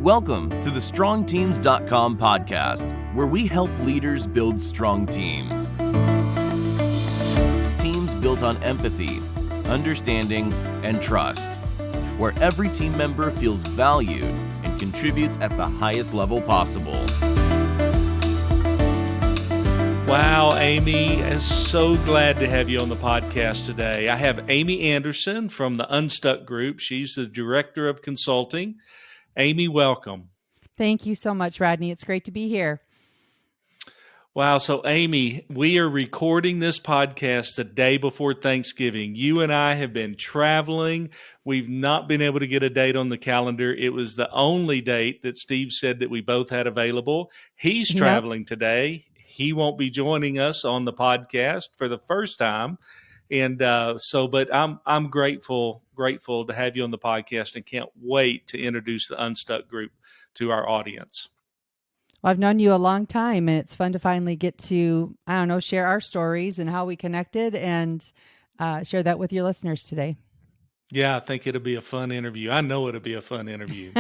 Welcome to the StrongTeams.com podcast, where we help leaders build strong teams. Teams built on empathy, understanding, and trust, where every team member feels valued and contributes at the highest level possible. Wow, Amy, I'm so glad to have you on the podcast today. I have Amy Anderson from the Unstuck Group. She's the Director of Consulting. Amy, welcome. Thank you so much, Rodney. It's great to be here. Wow. So, Amy, we are recording this podcast the day before Thanksgiving. You and I have been traveling. We've not been able to get a date on the calendar. It was the only date that Steve said that we both had available. He's traveling today. He won't be joining us on the podcast for the first time. And but I'm grateful to have you on the podcast and can't wait to introduce the Unstuck Group to our audience. Well, I've known you a long time, and it's fun to finally get to, share our stories and how we connected and share that with your listeners today. Yeah, I think it'll be a fun interview. I know it'll be a fun interview.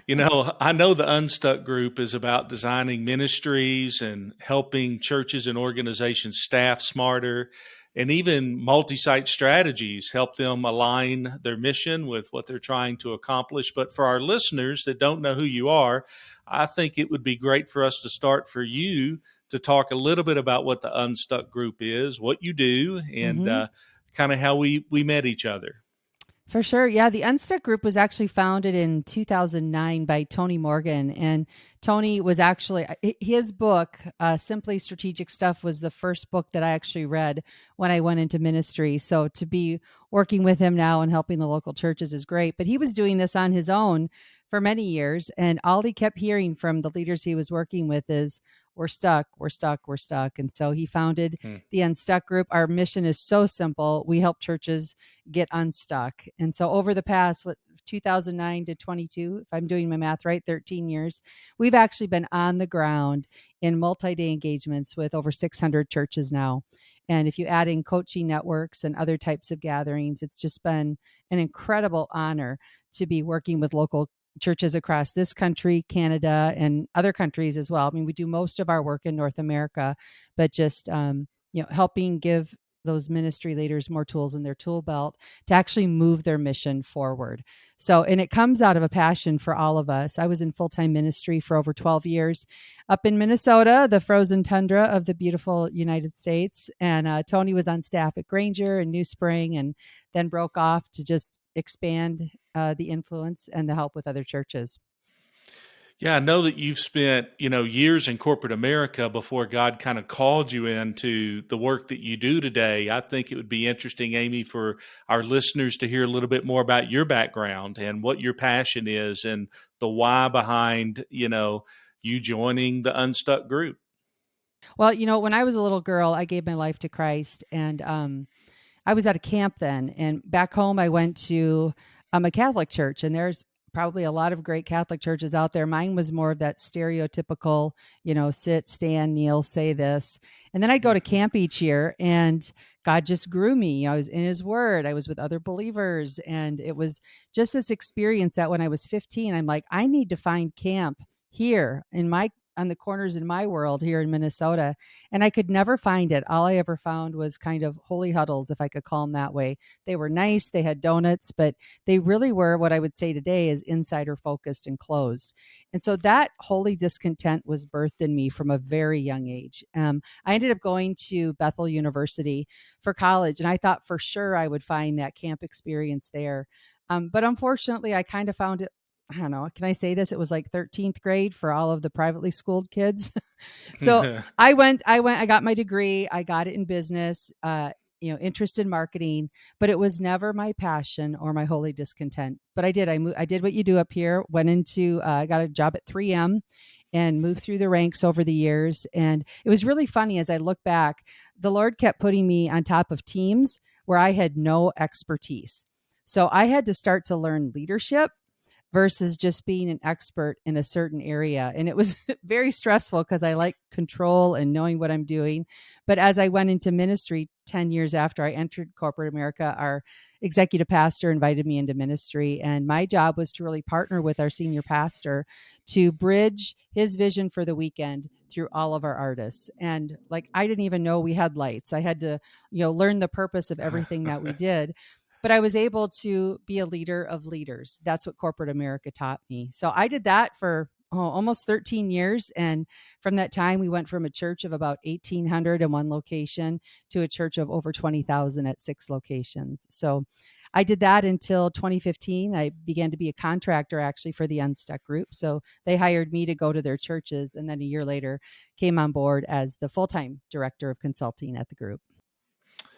I know the Unstuck Group is about designing ministries and helping churches and organizations staff smarter, and even multisite strategies help them align their mission with what they're trying to accomplish. But for our listeners that don't know who you are, I think it would be great for us to start for you to talk a little bit about what the Unstuck Group is, what you do, and kind of how we met each other. For sure. Yeah. The Unstuck Group was actually founded in 2009 by Tony Morgan. And Tony was actually, his book, Simply Strategic Stuff, was the first book that I actually read when I went into ministry. So to be working with him now and helping the local churches is great. But he was doing this on his own for many years. And all he kept hearing from the leaders he was working with is, we're stuck. And so he founded the Unstuck Group. Our mission is so simple. We help churches get unstuck. And so over the past, 2009 to 22, if I'm doing my math right, 13 years, we've actually been on the ground in multi-day engagements with over 600 churches now. And if you add in coaching networks and other types of gatherings, it's just been an incredible honor to be working with local churches across this country, Canada, and other countries as well. I mean, we do most of our work in North America, but just helping give those ministry leaders more tools in their tool belt to actually move their mission forward. So, and it comes out of a passion for all of us. I was in full-time ministry for over 12 years up in Minnesota, the frozen tundra of the beautiful United States. And Tony was on staff at Granger and New Spring, and then broke off to just expand the influence and the help with other churches. Yeah, I know that you've spent, years in corporate America before God kind of called you into the work that you do today. I think it would be interesting, Amy, for our listeners to hear a little bit more about your background and what your passion is and the why behind, you joining the Unstuck Group. Well, when I was a little girl, I gave my life to Christ, and I was at a camp then. And back home, I went to a Catholic church, and there's probably a lot of great Catholic churches out there. Mine was more of that stereotypical, sit, stand, kneel, say this. And then I'd go to camp each year, and God just grew me. I was in his word. I was with other believers. And it was just this experience that when I was 15, I'm like, I need to find camp here on the corners in my world here in Minnesota. And I could never find it. All I ever found was kind of holy huddles, if I could call them that way. They were nice. They had donuts, but they really were what I would say today is insider focused and closed. And so that holy discontent was birthed in me from a very young age. I ended up going to Bethel University for college, and I thought for sure I would find that camp experience there. But unfortunately, I kind of found it, I don't know, can I say this? It was like 13th grade for all of the privately schooled kids. So I got my degree. I got it in business, interest in marketing, but it was never my passion or my holy discontent. But I did. I did what you do up here, went into, I got a job at 3M and moved through the ranks over the years. And it was really funny as I look back, the Lord kept putting me on top of teams where I had no expertise. So I had to start to learn leadership. versus just being an expert in a certain area. And it was very stressful because I like control and knowing what I'm doing. But as I went into ministry 10 years after I entered corporate America, our executive pastor invited me into ministry. And my job was to really partner with our senior pastor to bridge his vision for the weekend through all of our artists. And like, I didn't even know we had lights. I had to, learn the purpose of everything that we did. But I was able to be a leader of leaders. That's what corporate America taught me. So I did that for almost 13 years. And from that time, we went from a church of about 1,800 in one location to a church of over 20,000 at 6 locations. So I did that until 2015. I began to be a contractor actually for the Unstuck Group. So they hired me to go to their churches. And then a year later, came on board as the full-time director of consulting at the group.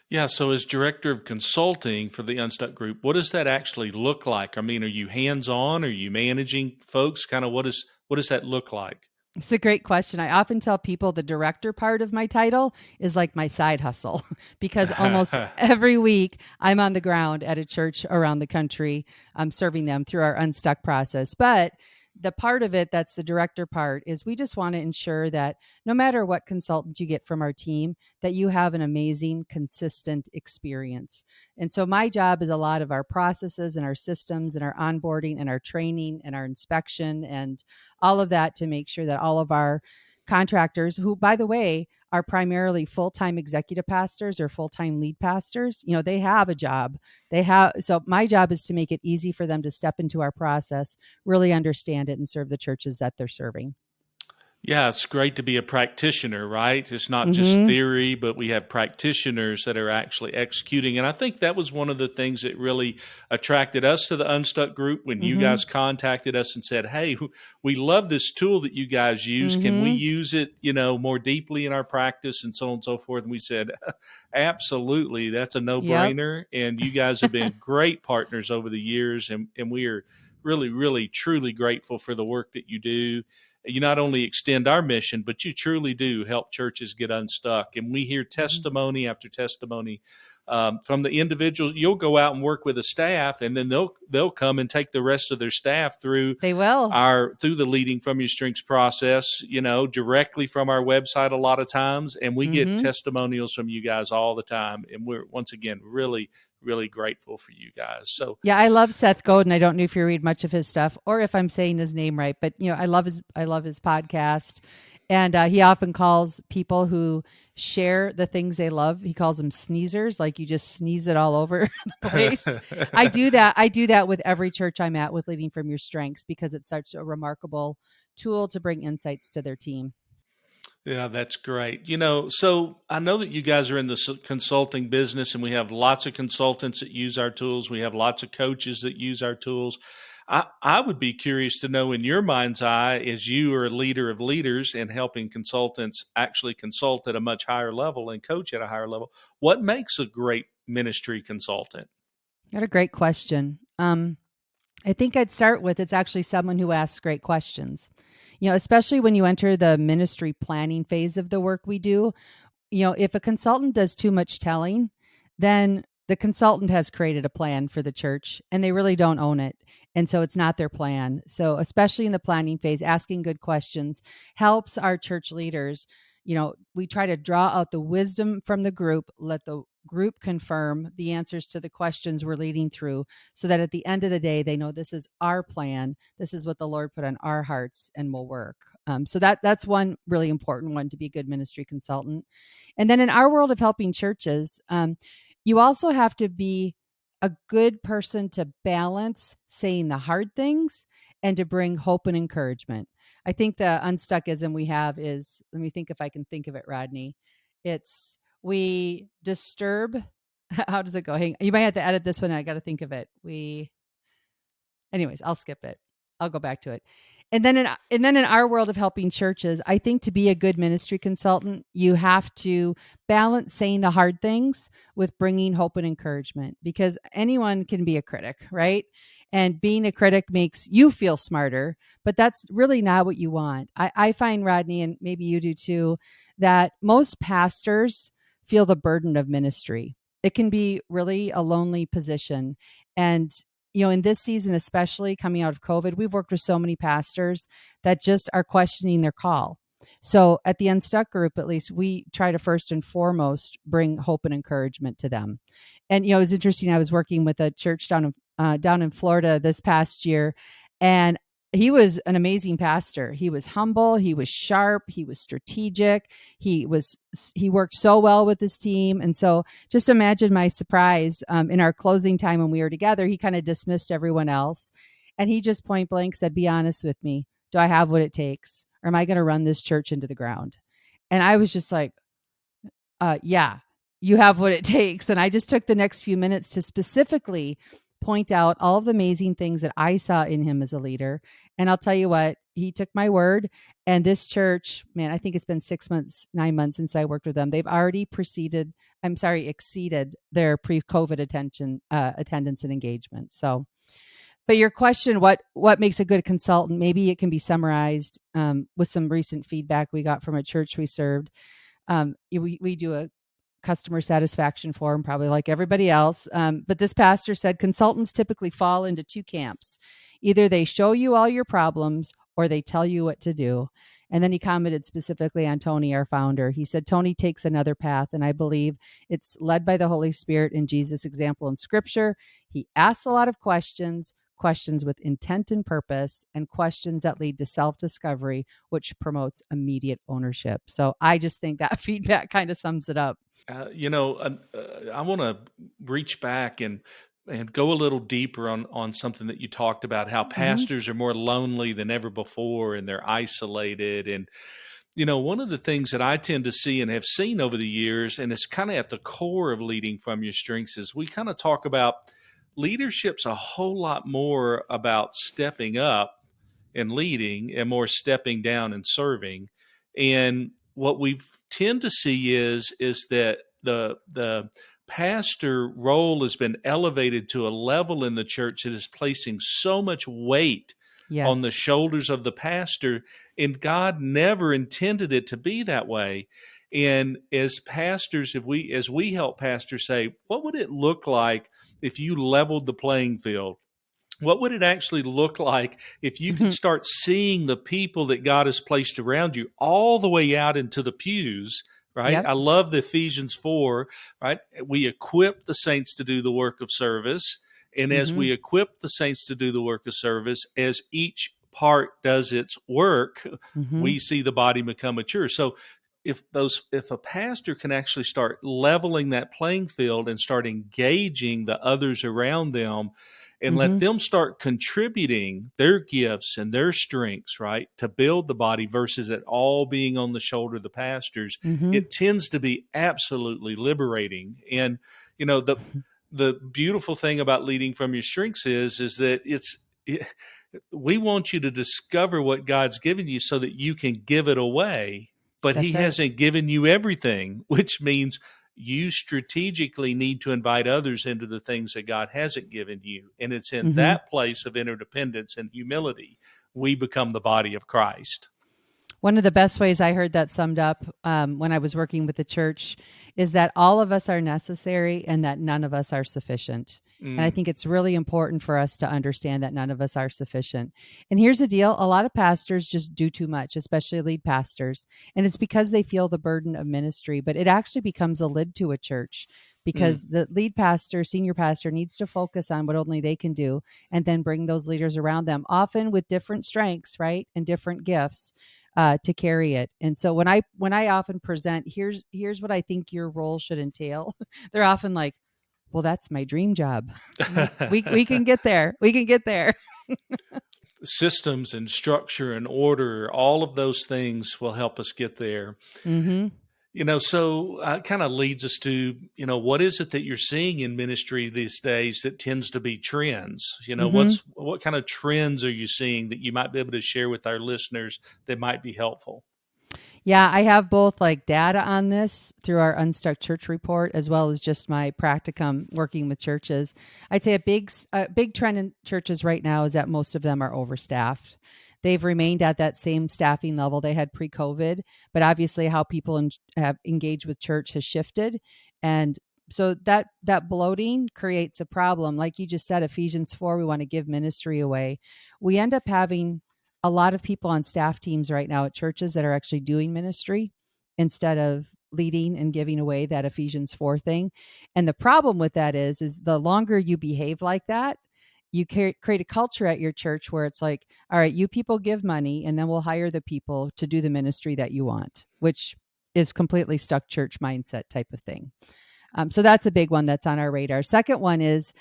Yeah, so as director of consulting for the Unstuck Group, what does that actually look like? I mean, are you hands-on? Are you managing folks? Kind of what does that look like? It's a great question. I often tell people the director part of my title is like my side hustle because almost every week I'm on the ground at a church around the country. I'm serving them through our Unstuck process. But the part of it that's the director part is we just want to ensure that no matter what consultant you get from our team, that you have an amazing, consistent experience. And so my job is a lot of our processes and our systems and our onboarding and our training and our inspection and all of that to make sure that all of our contractors, who, by the way, are primarily full-time executive pastors or full-time lead pastors, they have a job. So my job is to make it easy for them to step into our process, really understand it, and serve the churches that they're serving. Yeah, it's great to be a practitioner, right? It's not just theory, but we have practitioners that are actually executing. And I think that was one of the things that really attracted us to the Unstuck Group when you guys contacted us and said, hey, we love this tool that you guys use. Can we use it, more deeply in our practice and so on and so forth? And we said, absolutely, that's a no-brainer. Yep. And you guys have been great partners over the years. And we are really, really, truly grateful for the work that you do. You not only extend our mission, but you truly do help churches get unstuck. And we hear testimony after testimony from the individuals. You'll go out and work with a staff, and then they'll come and take the rest of their staff through through the Leading from Your Strengths process, directly from our website a lot of times. And we get testimonials from you guys all the time. And we're, once again, really, really grateful for you guys. So yeah, I love Seth Godin. I don't know if you read much of his stuff or if I'm saying his name right, but I love his podcast, and he often calls people who share the things they love. He calls them sneezers, like you just sneeze it all over the place. I do that with every church I'm at with Leading from Your Strengths because it's such a remarkable tool to bring insights to their team. Yeah, that's great. So I know that you guys are in the consulting business, and we have lots of consultants that use our tools. We have lots of coaches that use our tools. I would be curious to know, in your mind's eye, as you are a leader of leaders and helping consultants actually consult at a much higher level and coach at a higher level, what makes a great ministry consultant? That's a great question. I think I'd start with it's actually someone who asks great questions. Especially when you enter the ministry planning phase of the work we do, if a consultant does too much telling, then the consultant has created a plan for the church and they really don't own it. And so it's not their plan. So especially in the planning phase, asking good questions helps our church leaders. We try to draw out the wisdom from the group, let the group confirm the answers to the questions we're leading through, so that at the end of the day, they know this is our plan. This is what the Lord put on our hearts and will work. So that's one really important one to be a good ministry consultant. And then in our world of helping churches, you also have to be a good person to balance saying the hard things and to bring hope and encouragement. I think the unstuckism we have is, let me think if I can think of it, Rodney. It's we disturb. How does it go? You might have to edit this one. I got to think of it. Anyways, I'll skip it. I'll go back to it. And then in our world of helping churches, I think to be a good ministry consultant, you have to balance saying the hard things with bringing hope and encouragement, because anyone can be a critic, right? And being a critic makes you feel smarter, but that's really not what you want. I find, Rodney, and maybe you do too, that most pastors feel the burden of ministry. It can be really a lonely position. And in this season, especially coming out of COVID, we've worked with so many pastors that just are questioning their call. So at the Unstuck Group, at least, we try to first and foremost bring hope and encouragement to them. And it was interesting. I was working with a church down in Florida this past year, and he was an amazing pastor. He was humble. He was sharp. He was strategic. He worked so well with his team. And so just imagine my surprise in our closing time when we were together. He kind of dismissed everyone else, and he just point blank said, "Be honest with me. Do I have what it takes? Or am I going to run this church into the ground?" And I was just like, yeah, you have what it takes. And I just took the next few minutes to specifically point out all of the amazing things that I saw in him as a leader. And I'll tell you what, he took my word. And this church, man, I think it's been 9 months since I worked with them. They've already exceeded their pre-COVID attendance and engagement. So, but your question, what makes a good consultant? Maybe it can be summarized with some recent feedback we got from a church we served. We do a customer satisfaction form, probably like everybody else. But this pastor said consultants typically fall into two camps. Either they show you all your problems or they tell you what to do. And then he commented specifically on Tony, our founder. He said, Tony takes another path, and I believe it's led by the Holy Spirit and Jesus' example in Scripture. He asks a lot of questions with intent and purpose, and questions that lead to self-discovery, which promotes immediate ownership. So I just think that feedback kind of sums it up. I want to reach back and go a little deeper on something that you talked about, how pastors are more lonely than ever before, and they're isolated. And, one of the things that I tend to see and have seen over the years, and it's kind of at the core of leading from your strengths, is we kind of talk about leadership's a whole lot more about stepping up and leading and more stepping down and serving. And what we tend to see is that the pastor role has been elevated to a level in the church that is placing so much weight on the shoulders of the pastor, and God never intended it to be that way. And as pastors, as we help pastors say, what would it look like if you leveled the playing field? What would it actually look like if you could start seeing the people that God has placed around you all the way out into the pews, right? Yep. I love the Ephesians 4, right? We equip the saints to do the work of service. And as we equip the saints to do the work of service, as each part does its work, we see the body become mature. So if a pastor can actually start leveling that playing field and start engaging the others around them, and let them start contributing their gifts and their strengths, right, to build the body versus it all being on the shoulder of the pastors, it tends to be absolutely liberating. And, the beautiful thing about leading from your strengths is that we want you to discover what God's given you so that you can give it away. But He hasn't given you everything, which means you strategically need to invite others into the things that God hasn't given you. And it's in that place of interdependence and humility we become the body of Christ. One of the best ways I heard that summed up when I was working with the church is that all of us are necessary and that none of us are sufficient. And I think it's really important for us to understand that none of us are sufficient. And here's the deal. A lot of pastors just do too much, especially lead pastors. And it's because they feel the burden of ministry, but it actually becomes a lid to a church because the lead pastor, senior pastor needs to focus on what only they can do and then bring those leaders around them, often with different strengths, right? And different gifts to carry it. And so when I often present, here's what I think your role should entail, they're often like, well, that's my dream job. Like, we can get there. We can get there. Systems and structure and order, all of those things will help us get there. So kind of leads us to, what is it that you're seeing in ministry these days that tends to be trends? What kind of trends are you seeing that you might be able to share with our listeners that might be helpful? Yeah, I have both like data on this through our Unstuck Church report, as well as just my practicum working with churches. I'd say a big trend in churches right now is that most of them are overstaffed. They've remained at that same staffing level they had pre-COVID, but obviously how people have engaged with church has shifted. And So that bloating creates a problem. Like you just said, Ephesians 4, we want to give ministry away. We end up having a lot of people on staff teams right now at churches that are actually doing ministry instead of leading and giving away that Ephesians 4 thing. And the problem with that is the longer you behave like that, you create a culture at your church where it's like, all right, you people give money and then we'll hire the people to do the ministry that you want, which is completely stuck church mindset type of thing. So that's a big one that's on our radar. Second one is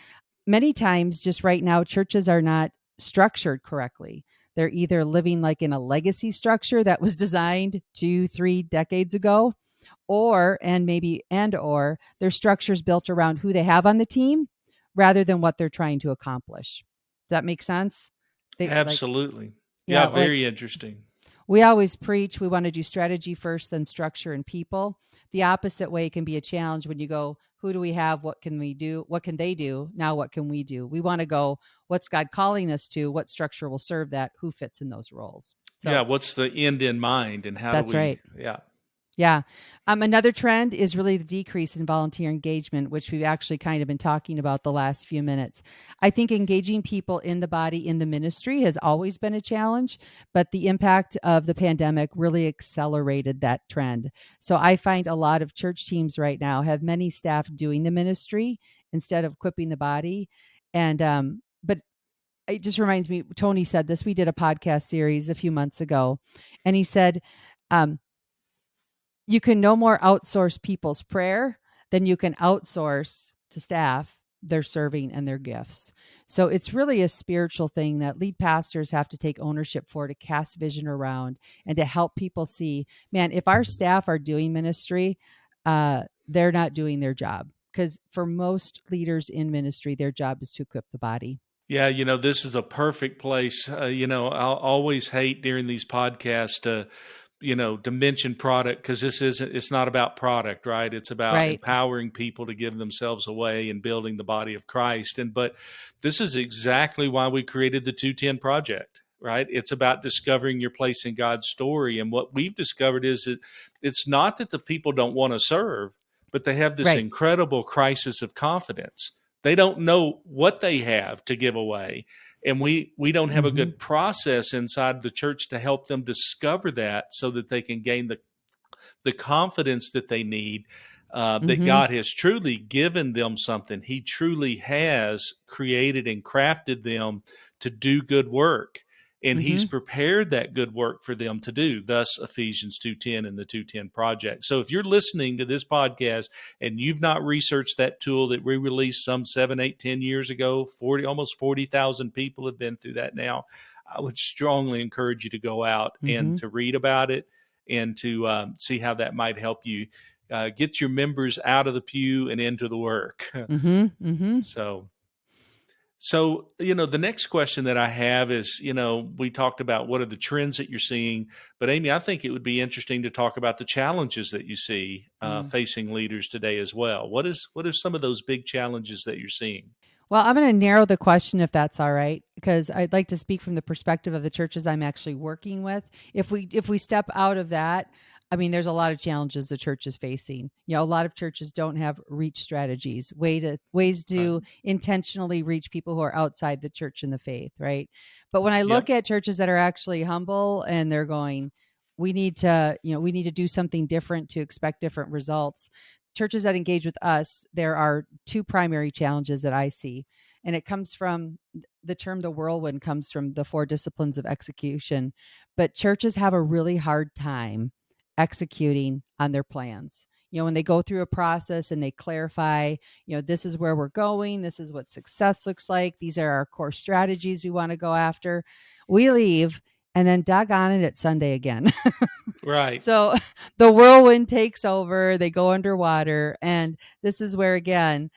many times just right now, churches are not structured correctly. They're either living like in a legacy structure that was designed 2-3 decades ago, or their structures built around who they have on the team rather than what they're trying to accomplish. Does that make sense? Absolutely. Yeah, very like, interesting. we always preach we want to do strategy first, then structure and people. The opposite way can be a challenge when you go, who do we have? What can we do? What can they do? Now what can we do? We want to go, what's God calling us to? What structure will serve that? Who fits in those roles? So, what's the end in mind and how that's do we right. Yeah. Another trend is really the decrease in volunteer engagement, which we've actually kind of been talking about the last few minutes. I think engaging people in the body, in the ministry has always been a challenge, but the impact of the pandemic really accelerated that trend. So I find a lot of church teams right now have many staff doing the ministry instead of equipping the body. And, but it just reminds me, Tony said this, we did a podcast series a few months ago, and he said, you can no more outsource people's prayer than you can outsource to staff their serving and their gifts. So it's really a spiritual thing that lead pastors have to take ownership for, to cast vision around and to help people see, man, if our staff are doing ministry, they're not doing their job. Because for most leaders in ministry, their job is to equip the body. Yeah, this is a perfect place. I'll always hate during these podcasts to mention product, because it's not about product, right? It's about empowering people to give themselves away and building the body of Christ. But this is exactly why we created the 210 Project, right? It's about discovering your place in God's story. And what we've discovered is that it's not that the people don't want to serve, but they have this incredible crisis of confidence. They don't know what they have to give away. And we don't have a good process inside the church to help them discover that, so that they can gain the confidence that they need, that God has truly given them something. He truly has created and crafted them to do good work. And he's prepared that good work for them to do, thus Ephesians 2:10 and the 2:10 Project. So if you're listening to this podcast and you've not researched that tool that we released some 7, 8, 10 years ago, almost 40,000 people have been through that now, I would strongly encourage you to go out and to read about it and to see how that might help you get your members out of the pew and into the work. So, the next question that I have is, we talked about what are the trends that you're seeing, but Amy, I think it would be interesting to talk about the challenges that you see facing leaders today as well. What are some of those big challenges that you're seeing? Well, I'm going to narrow the question, if that's all right, because I'd like to speak from the perspective of the churches I'm actually working with. If we step out of that, I mean, there's a lot of challenges the church is facing. A lot of churches don't have reach strategies, ways to intentionally reach people who are outside the church and the faith, right? But when I look at churches that are actually humble and they're going, we need to do something different to expect different results. Churches that engage with us, there are two primary challenges that I see. And it comes from the term, the whirlwind comes from the 4 disciplines of execution. But churches have a really hard time executing on their plans. When they go through a process and they clarify, this is where we're going, this is what success looks like, these are our core strategies we want to go after. We leave, and then doggone it, it's Sunday again. Right. So the whirlwind takes over, they go underwater. And this is where, again,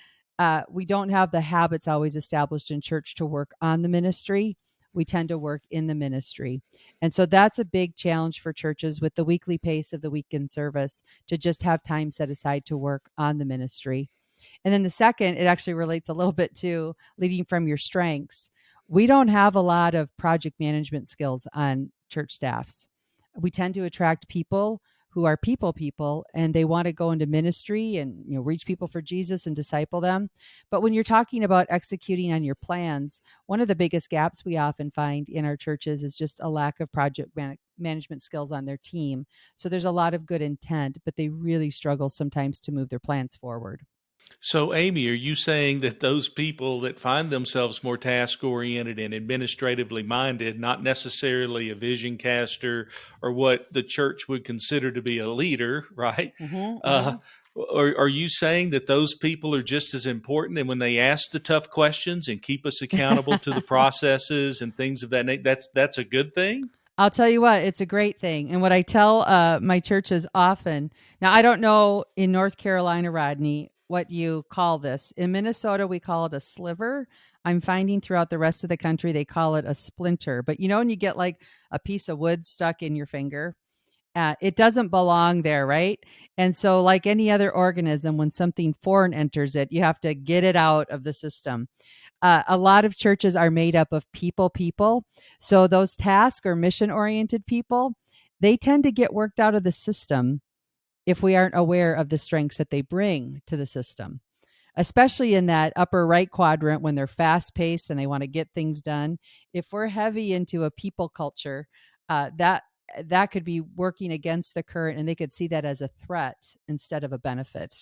we don't have the habits always established in church to work on the ministry. We tend to work in the ministry. And so that's a big challenge for churches with the weekly pace of the weekend service, to just have time set aside to work on the ministry. And then the second, it actually relates a little bit to leading from your strengths. We don't have a lot of project management skills on church staffs. We tend to attract people who are people, and they want to go into ministry and reach people for Jesus and disciple them. But when you're talking about executing on your plans, one of the biggest gaps we often find in our churches is just a lack of project management skills on their team. So there's a lot of good intent, but they really struggle sometimes to move their plans forward. So, Amy, are you saying that those people that find themselves more task-oriented and administratively minded, not necessarily a vision caster or what the church would consider to be a leader, right? Are you saying that those people are just as important, and when they ask the tough questions and keep us accountable to the processes and things of that nature, that's a good thing? I'll tell you what, it's a great thing. And what I tell my churches often, now I don't know in North Carolina, Rodney, what you call this. In Minnesota, we call it a sliver. I'm finding throughout the rest of the country, they call it a splinter. But when you get like a piece of wood stuck in your finger, it doesn't belong there, right? And so like any other organism, when something foreign enters it, you have to get it out of the system. A lot of churches are made up of people. So those task or mission oriented people, they tend to get worked out of the system if we aren't aware of the strengths that they bring to the system, especially in that upper right quadrant when they're fast paced and they want to get things done. If we're heavy into a people culture, that could be working against the current, and they could see that as a threat instead of a benefit.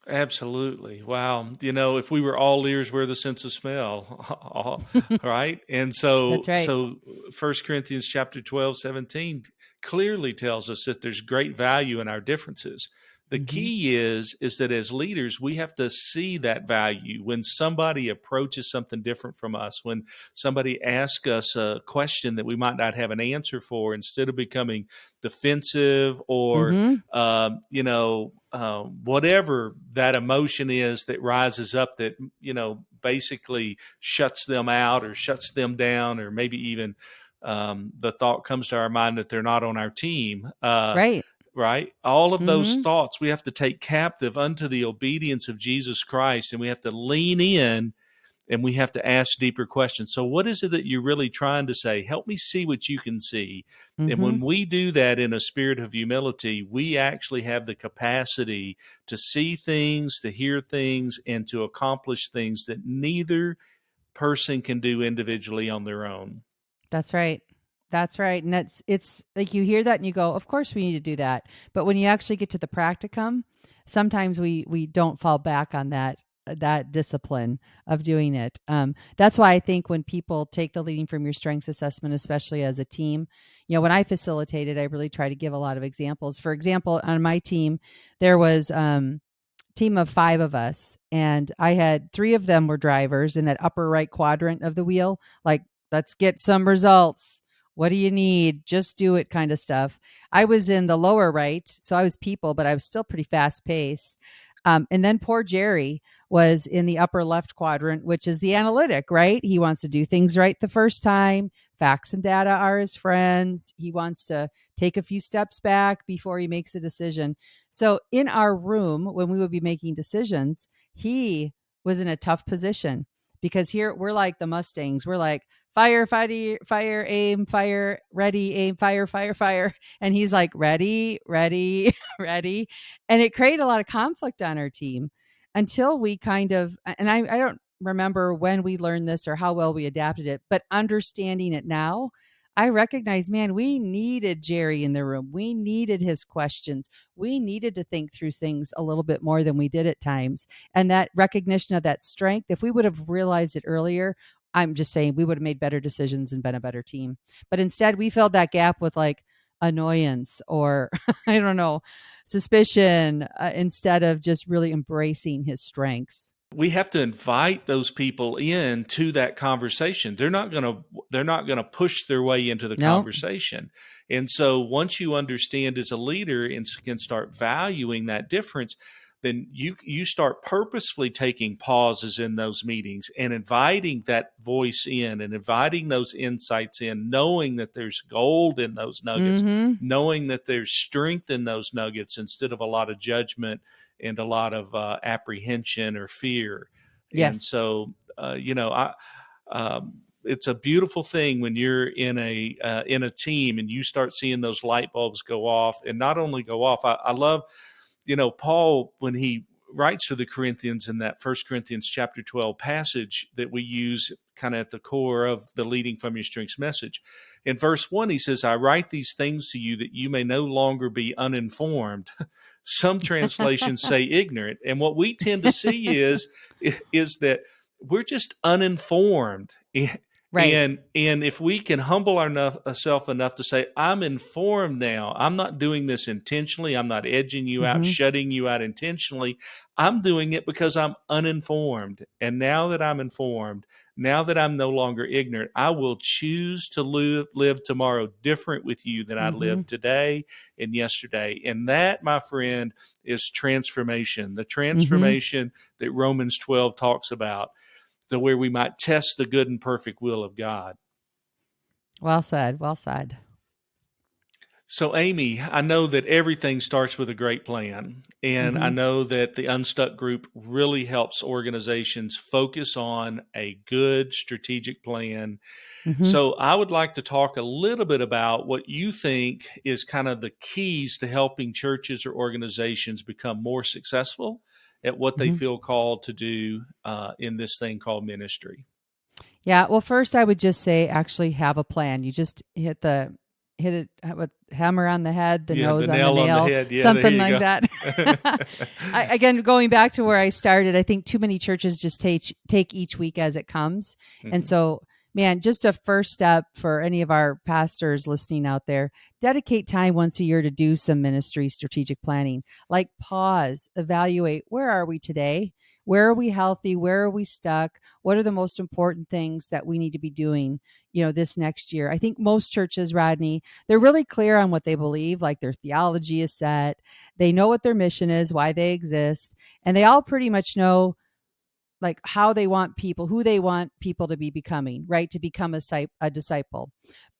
Absolutely. Wow. If we were all ears, we're the sense of smell, right? And so, That's right. so 1 Corinthians chapter 12, 17 clearly tells us that there's great value in our differences. The key is that as leaders, we have to see that value when somebody approaches something different from us, when somebody asks us a question that we might not have an answer for, instead of becoming defensive or, whatever that emotion is that rises up that, basically shuts them out or shuts them down, or maybe even the thought comes to our mind that they're not on our team. Right. Right? All of those thoughts we have to take captive unto the obedience of Jesus Christ, and we have to lean in and we have to ask deeper questions. So what is it that you're really trying to say? Help me see what you can see. And when we do that in a spirit of humility, we actually have the capacity to see things, to hear things, and to accomplish things that neither person can do individually on their own. That's right. That's right. And it's like you hear that and you go, of course we need to do that. But when you actually get to the practicum, sometimes we don't fall back on that discipline of doing it. That's why I think when people take the leading from your strengths assessment, especially as a team, when I facilitated, I really try to give a lot of examples. For example, on my team, there was team of 5 of us, and I had 3 of them were drivers in that upper right quadrant of the wheel, like, let's get some results. What do you need? Just do it kind of stuff. I was in the lower right, so I was people, but I was still pretty fast paced. And then poor Jerry was in the upper left quadrant, which is the analytic, right? He wants to do things right the first time. Facts and data are his friends. He wants to take a few steps back before he makes a decision. So in our room, when we would be making decisions, he was in a tough position, because here we're like the Mustangs. We're like, fire, fire, aim, fire, ready, aim, fire, fire, fire. And he's like, ready, ready, ready. And it created a lot of conflict on our team until we kind of, and I don't remember when we learned this or how well we adapted it, but understanding it now, I recognize, man, we needed Jerry in the room. We needed his questions. We needed to think through things a little bit more than we did at times. And that recognition of that strength, if we would have realized it earlier, I'm just saying we would have made better decisions and been a better team. But instead, we filled that gap with like annoyance or, I don't know, suspicion, instead of just really embracing his strengths. We have to invite those people in to that conversation. They're not going to push their way into the conversation. And so once you understand as a leader and can start valuing that difference, then you start purposefully taking pauses in those meetings and inviting that voice in and inviting those insights in, knowing that there's gold in those nuggets, knowing that there's strength in those nuggets instead of a lot of judgment and a lot of apprehension or fear. Yes. And so, it's a beautiful thing when you're in a team and you start seeing those light bulbs go off, and not only go off. I love, Paul, when he writes to the Corinthians in that 1 Corinthians chapter 12 passage that we use kind of at the core of the Leading from Your Strengths message. In verse 1, he says, I write these things to you that you may no longer be uninformed. Some translations say ignorant. And what we tend to see is that we're just uninformed. Right. And if we can humble ourselves enough to say, I'm informed now, I'm not doing this intentionally, I'm not edging you out, shutting you out intentionally, I'm doing it because I'm uninformed. And now that I'm informed, now that I'm no longer ignorant, I will choose to live tomorrow different with you than I lived today and yesterday. And that, my friend, is transformation, the transformation that Romans 12 talks about, to where we might test the good and perfect will of God. Well said. Well said. So, Amy, I know that everything starts with a great plan. And I know that the Unstuck Group really helps organizations focus on a good strategic plan. So I would like to talk a little bit about what you think is kind of the keys to helping churches or organizations become more successful at what they feel called to do in this thing called ministry. Yeah. Well, first I would just say, actually have a plan. You just hit it with hammer on the head, the nose the on nail the nail, on the head. Yeah, something there you like go. that. Again, going back to where I started, I think too many churches just take each week as it comes. And so, man, just a first step for any of our pastors listening out there, dedicate time once a year to do some ministry strategic planning. Like pause, evaluate, where are we today? Where are we healthy? Where are we stuck? What are the most important things that we need to be doing, this next year? I think most churches, Rodney, they're really clear on what they believe, like their theology is set. They know what their mission is, why they exist, and they all pretty much know like how they want people, who they want people to be becoming, right? To become a disciple.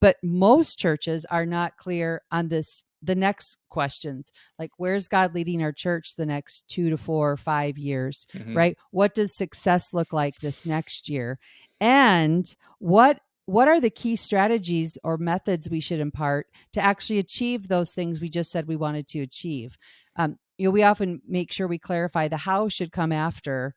But most churches are not clear on the next questions, like where's God leading our church the next 2 to 4 or 5 years, right? What does success look like this next year? And what are the key strategies or methods we should impart to actually achieve those things we just said we wanted to achieve? We often make sure we clarify the how should come after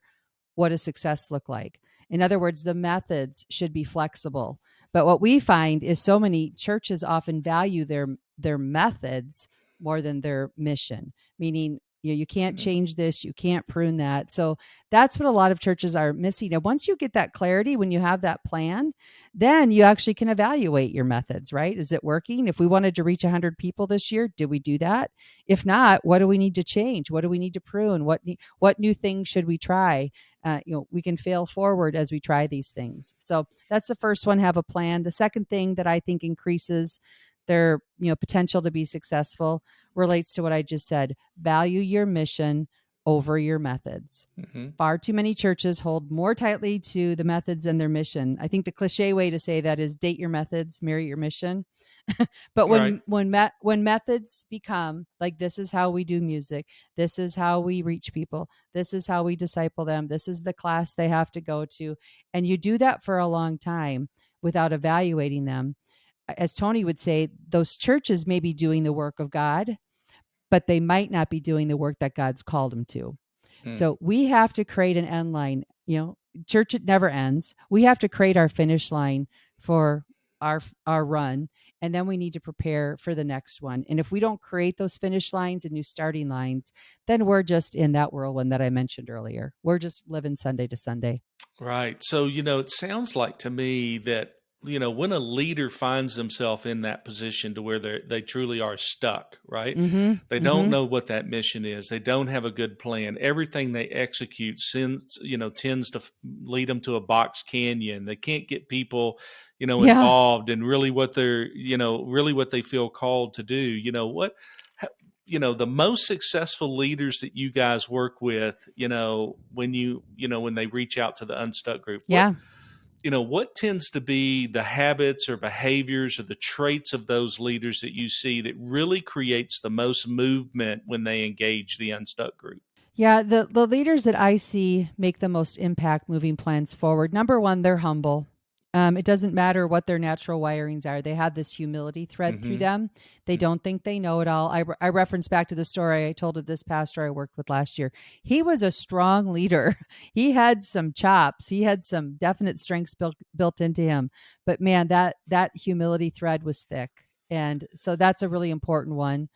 what does success look like. In other words, the methods should be flexible. But what we find is so many churches often value their methods more than their mission, meaning you can't change this, you can't prune that. So that's what a lot of churches are missing. And once you get that clarity, when you have that plan, then you actually can evaluate your methods, right? Is it working? If we wanted to reach 100 people this year, did we do that? If not, what do we need to change? What do we need to prune? What new things should we try? We can fail forward as we try these things. So that's the first one, have a plan. The second thing that I think increases their potential to be successful relates to what I just said. Value your mission over your methods. Far too many churches hold more tightly to the methods than their mission. I think the cliche way to say that is date your methods, marry your mission. But when methods become like, this is how we do music, this is how we reach people, this is how we disciple them, this is the class they have to go to, and you do that for a long time without evaluating them, as Tony would say, those churches may be doing the work of God, but they might not be doing the work that God's called them to. So we have to create an end line. Church, it never ends. We have to create our finish line for our run, and then we need to prepare for the next one. And if we don't create those finish lines and new starting lines, then we're just in that whirlwind that I mentioned earlier. We're just living Sunday to Sunday. Right. So, it sounds like to me that, when a leader finds themselves in that position to where they truly are stuck, right? They don't know what that mission is. They don't have a good plan. Everything they execute tends to lead them to a box canyon. They can't get people, involved in really what they're, really what they feel called to do. The most successful leaders that you guys work with, when they reach out to the Unstuck Group, what tends to be the habits or behaviors or the traits of those leaders that you see that really creates the most movement when they engage the Unstuck Group? Yeah, the leaders that I see make the most impact moving plans forward. Number one, they're humble. It doesn't matter what their natural wirings are. They have this humility thread through them. They don't think they know it all. I reference back to the story I told of this pastor I worked with last year. He was a strong leader. He had some chops. He had some definite strengths built into him. But man, that humility thread was thick. And so that's a really important one.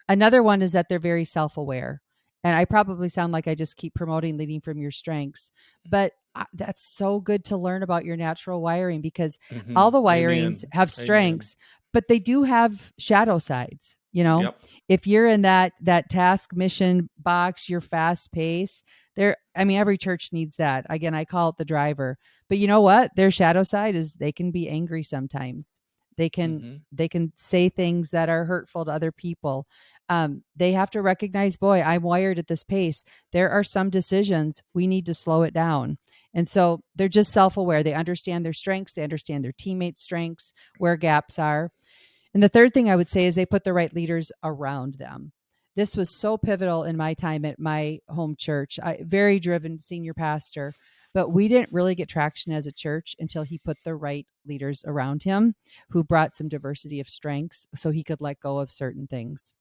Another one is that they're very self-aware. And I probably sound like I just keep promoting leading from your strengths, but that's so good to learn about your natural wiring, because all the wirings have strengths, but they do have shadow sides. Yep. If you're in that task mission box, you're fast paced there. I mean, every church needs that. Again, I call it the driver, but you know what? Their shadow side is they can be angry sometimes. They can say things that are hurtful to other people. They have to recognize, boy, I'm wired at this pace. There are some decisions we need to slow it down. And so they're just self-aware. They understand their strengths. They understand their teammates' strengths, where gaps are. And the third thing I would say is they put the right leaders around them. This was so pivotal in my time at my home church. Very driven senior pastor, but we didn't really get traction as a church until he put the right leaders around him who brought some diversity of strengths so he could let go of certain things.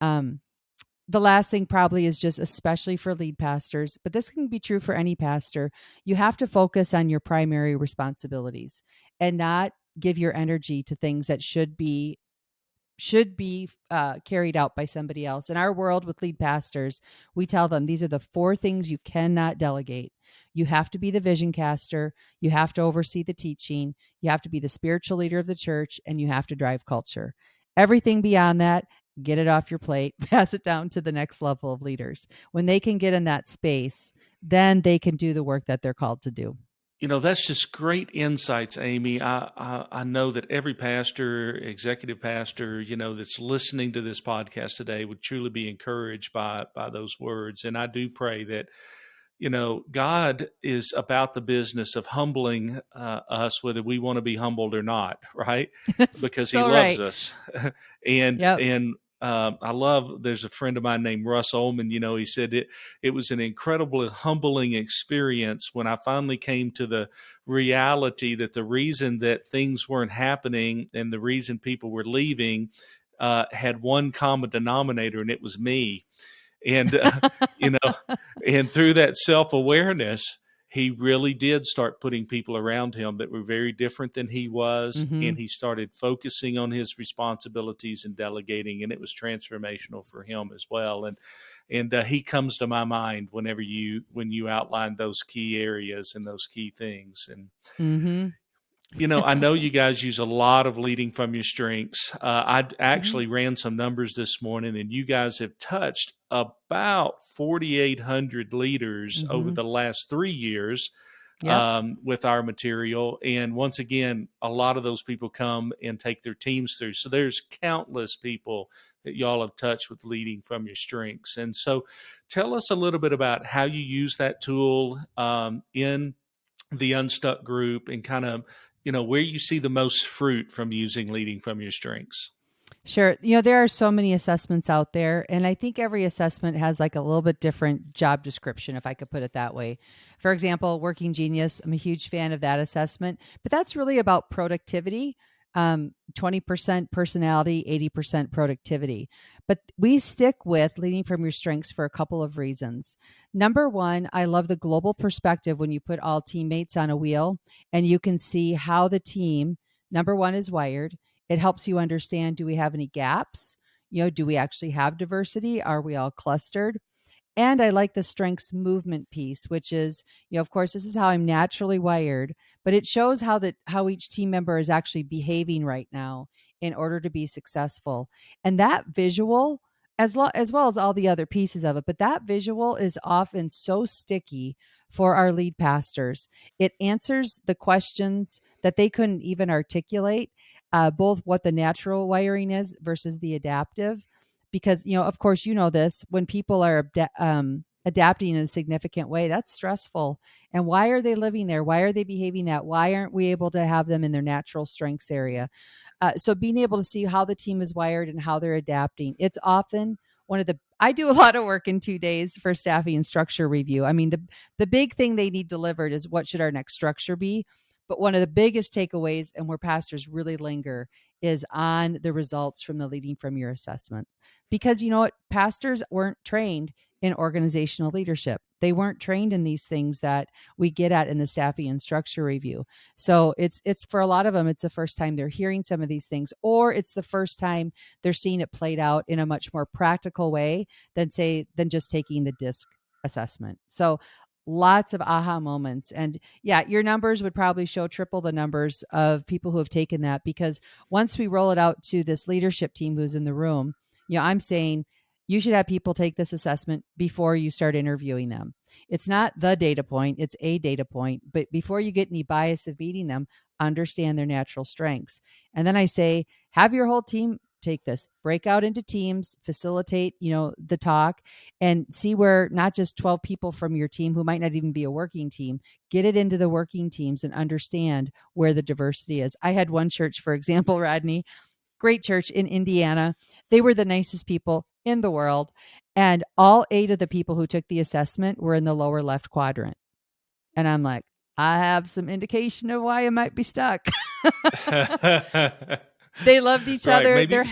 The last thing probably is just, especially for lead pastors, but this can be true for any pastor, you have to focus on your primary responsibilities and not give your energy to things that should be carried out by somebody else. In our world with lead pastors, we tell them these are the 4 things you cannot delegate. You have to be the vision caster, you have to oversee the teaching, you have to be the spiritual leader of the church, and you have to drive culture. Everything beyond that, get it off your plate, pass it down to the next level of leaders. When they can get in that space, then they can do the work that they're called to do. That's just great insights, Amy. I know that every pastor, executive pastor, that's listening to this podcast today would truly be encouraged by those words. And I do pray that, God is about the business of humbling us, whether we want to be humbled or not, right? Because he loves us. And I love, there's a friend of mine named Russ Ullman, he said it was an incredibly humbling experience when I finally came to the reality that the reason that things weren't happening and the reason people were leaving had one common denominator, and it was me. And, and through that self-awareness, he really did start putting people around him that were very different than he was. And he started focusing on his responsibilities and delegating, and it was transformational for him as well. And he comes to my mind when you outline those key areas and those key things. And, I know you guys use a lot of leading from your strengths. I actually ran some numbers this morning, and you guys have touched about 4,800 leaders over the last 3 years with our material. And once again, a lot of those people come and take their teams through. So there's countless people that y'all have touched with leading from your strengths. And so tell us a little bit about how you use that tool in the Unstuck Group, and kind of where you see the most fruit from using leading from your strengths. Sure. There are so many assessments out there, and I think every assessment has like a little bit different job description, if I could put it that way. For example, Working Genius, I'm a huge fan of that assessment, but that's really about productivity. 20% personality, 80% productivity. But we stick with leading from your strengths for a couple of reasons. Number one, I love the global perspective when you put all teammates on a wheel and you can see how the team, number one, is wired. It helps you understand, do we have any gaps? Do we actually have diversity? Are we all clustered? And I like the strengths movement piece, which is, of course, this is how I'm naturally wired, but it shows how each team member is actually behaving right now in order to be successful. And that visual, as well as all the other pieces of it, but that visual is often so sticky for our lead pastors. It answers the questions that they couldn't even articulate, both what the natural wiring is versus the adaptive. Because, of course, this, when people are adapting in a significant way, that's stressful. And why are they living there? Why are they behaving that? Why aren't we able to have them in their natural strengths area? So being able to see how the team is wired and how they're adapting, it's often I do a lot of work in 2 days for staffing and structure review. I mean, the big thing they need delivered is, what should our next structure be? But one of the biggest takeaways, and where pastors really linger, is on the results from the leading from your assessment. Because you know what? Pastors weren't trained in organizational leadership. They weren't trained in these things that we get at in the staffing and structure review. So it's for a lot of them, it's the first time they're hearing some of these things, or it's the first time they're seeing it played out in a much more practical way than just taking the DISC assessment. So lots of aha moments. And yeah, your numbers would probably show triple the numbers of people who have taken that, because once we roll it out to this leadership team who's in the room, I'm saying you should have people take this assessment before you start interviewing them. It's not the data point, it's a data point. But before you get any bias of meeting them, understand their natural strengths. And then I say, have your whole team take this, break out into teams, facilitate, the talk, and see where not just 12 people from your team who might not even be a working team, get it into the working teams and understand where the diversity is. I had one church, for example, Rodney, great church in Indiana. They were the nicest people in the world. And all 8 of the people who took the assessment were in the lower left quadrant. And I'm like, I have some indication of why I might be stuck. They loved each Right, other. maybe.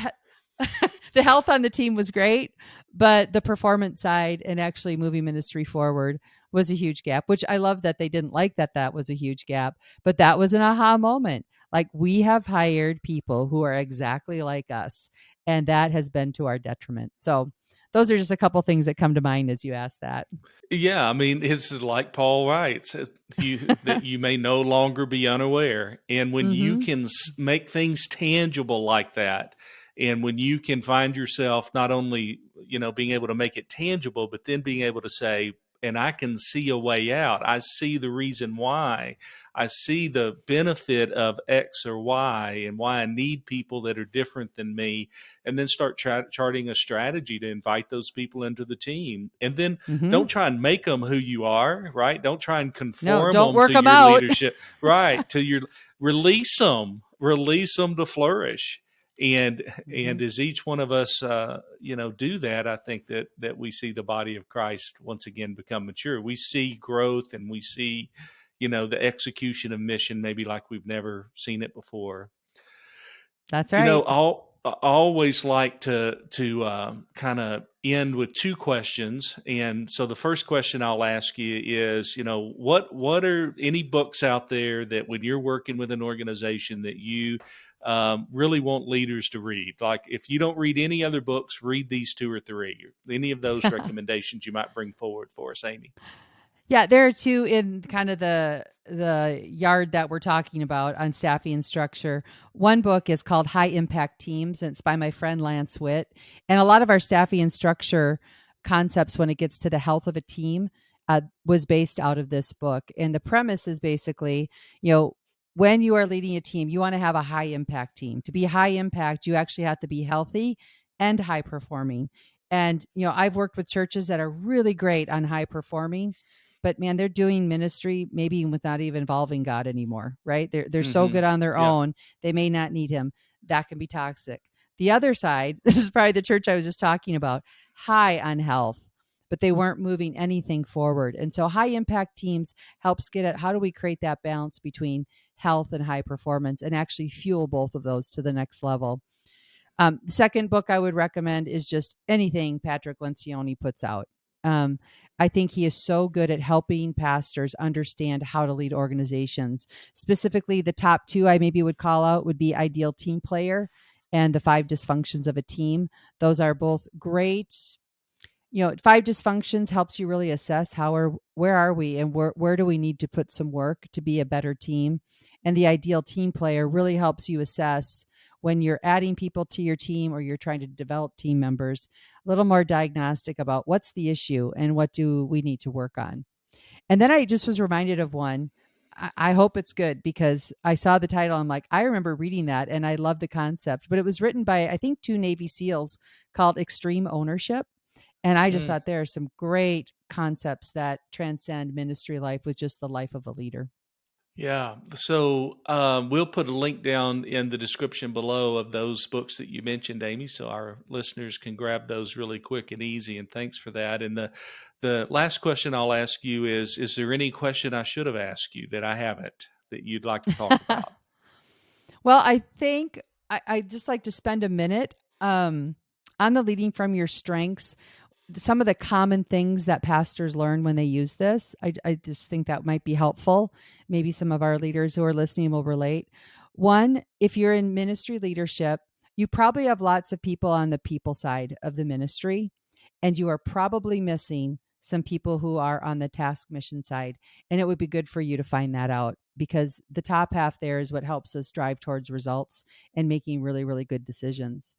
The health on the team was great, but the performance side and actually moving ministry forward was a huge gap, which I love that they didn't like that was a huge gap. But that was an aha moment. Like, we have hired people who are exactly like us, and that has been to our detriment. So those are just a couple things that come to mind as you ask that. Yeah, I mean, it's like Paul writes, that you may no longer be unaware. And when you can make things tangible like that, and when you can find yourself not only, being able to make it tangible, but then being able to say, and I can see a way out. I see the reason why. I see the benefit of X or Y, and why I need people that are different than me, and then start charting a strategy to invite those people into the team. And then don't try and make them who you are, right? Don't try and conform don't them work to them your out. leadership, right? To your release them to flourish. And as each one of us, do that, I think that we see the body of Christ once again become mature. We see growth, and we see, the execution of mission maybe like we've never seen it before. That's right. I always like to kind of end with 2 questions. And so the first question I'll ask you is, what are any books out there that when you're working with an organization that you really want leaders to read? Like, if you don't read any other books, read these 2 or 3. Any of those recommendations you might bring forward for us, Amy? Yeah, there are 2 in kind of the yard that we're talking about on staffing and structure. One book is called High Impact Teams, and it's by my friend Lance Witt. And a lot of our staffing and structure concepts, when it gets to the health of a team, was based out of this book. And the premise is basically, when you are leading a team, you want to have a high impact team. To be high impact, you actually have to be healthy and high performing. And, I've worked with churches that are really great on high performing, but man, they're doing ministry maybe without even involving God anymore, right? They're so good on their own, they may not need him. That can be toxic. The other side, this is probably the church I was just talking about, high on health, but they weren't moving anything forward. And so high impact teams helps get at how do we create that balance between health and high performance and actually fuel both of those to the next level. The second book I would recommend is just anything Patrick Lencioni puts out. I think he is so good at helping pastors understand how to lead organizations. Specifically, the top 2 I maybe would call out would be Ideal Team Player and The 5 Dysfunctions of a Team. Those are both great. 5 Dysfunctions helps you really assess where are we and where do we need to put some work to be a better team. And the Ideal Team Player really helps you assess when you're adding people to your team or you're trying to develop team members, a little more diagnostic about what's the issue and what do we need to work on. And then I just was reminded of one. I hope it's good, because I saw the title. I'm like, I remember reading that and I love the concept, but it was written by, I think, 2 Navy SEALs, called Extreme Ownership. And I just thought there are some great concepts that transcend ministry life with just the life of a leader. Yeah. So we'll put a link down in the description below of those books that you mentioned, Amy, so our listeners can grab those really quick and easy. And thanks for that. And the last question I'll ask you is there any question I should have asked you that I haven't, that you'd like to talk about? Well, I think I'd just like to spend a minute on the leading from your strengths. Some of the common things that pastors learn when they use this. I just think that might be helpful. Maybe some of our leaders who are listening will relate. One, if you're in ministry leadership, you probably have lots of people on the people side of the ministry, and you are probably missing some people who are on the task mission side. And it would be good for you to find that out, because the top half there is what helps us drive towards results and making really, really good decisions.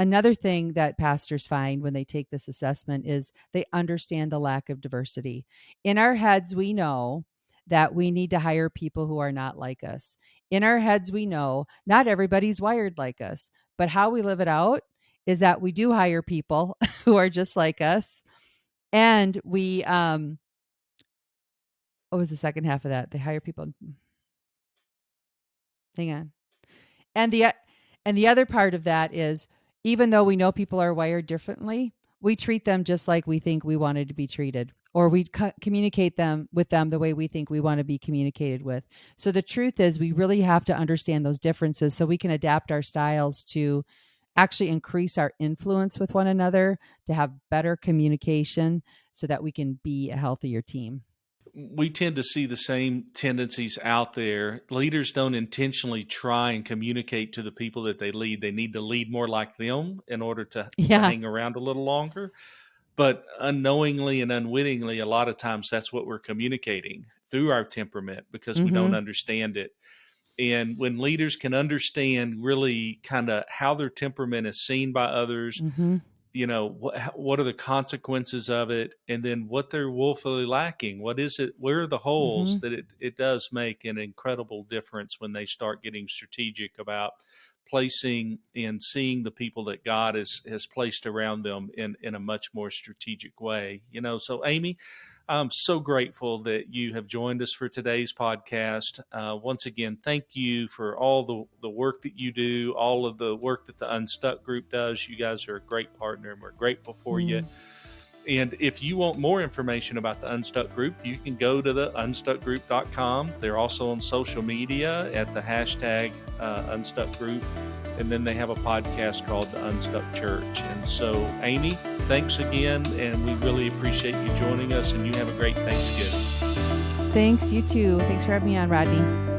Another thing that pastors find when they take this assessment is they understand the lack of diversity. In our heads, we know that we need to hire people who are not like us. In our heads, we know not everybody's wired like us, but how we live it out is that we do hire people who are just like us. And we, what was the second half of that? They hire people. Hang on. And the other part of that is, even though we know people are wired differently, we treat them just like we think we wanted to be treated, or we communicate with them the way we think we want to be communicated with. So the truth is, we really have to understand those differences so we can adapt our styles to actually increase our influence with one another, to have better communication so that we can be a healthier team. We tend to see the same tendencies out there. Leaders don't intentionally try and communicate to the people that they lead. They need to lead more like them in order to hang around a little longer. But unknowingly and unwittingly, a lot of times that's what we're communicating through our temperament, because we don't understand it. And when leaders can understand really kind of how their temperament is seen by others, you know, what are the consequences of it, and then what they're woefully lacking. What is it? Where are the holes that it does make an incredible difference when they start getting strategic about placing and seeing the people that God has placed around them in a much more strategic way. You know, so Amy, I'm so grateful that you have joined us for today's podcast. Once again, thank you for all the work that you do, all of the work that the Unstuck Group does. You guys are a great partner, and we're grateful for you. And if you want more information about the Unstuck Group, you can go to the unstuckgroup.com. They're also on social media at the hashtag Unstuck Group. And then they have a podcast called the Unstuck Church. And so, Amy, thanks again. And we really appreciate you joining us. And you have a great Thanksgiving. Thanks. You too. Thanks for having me on, Rodney.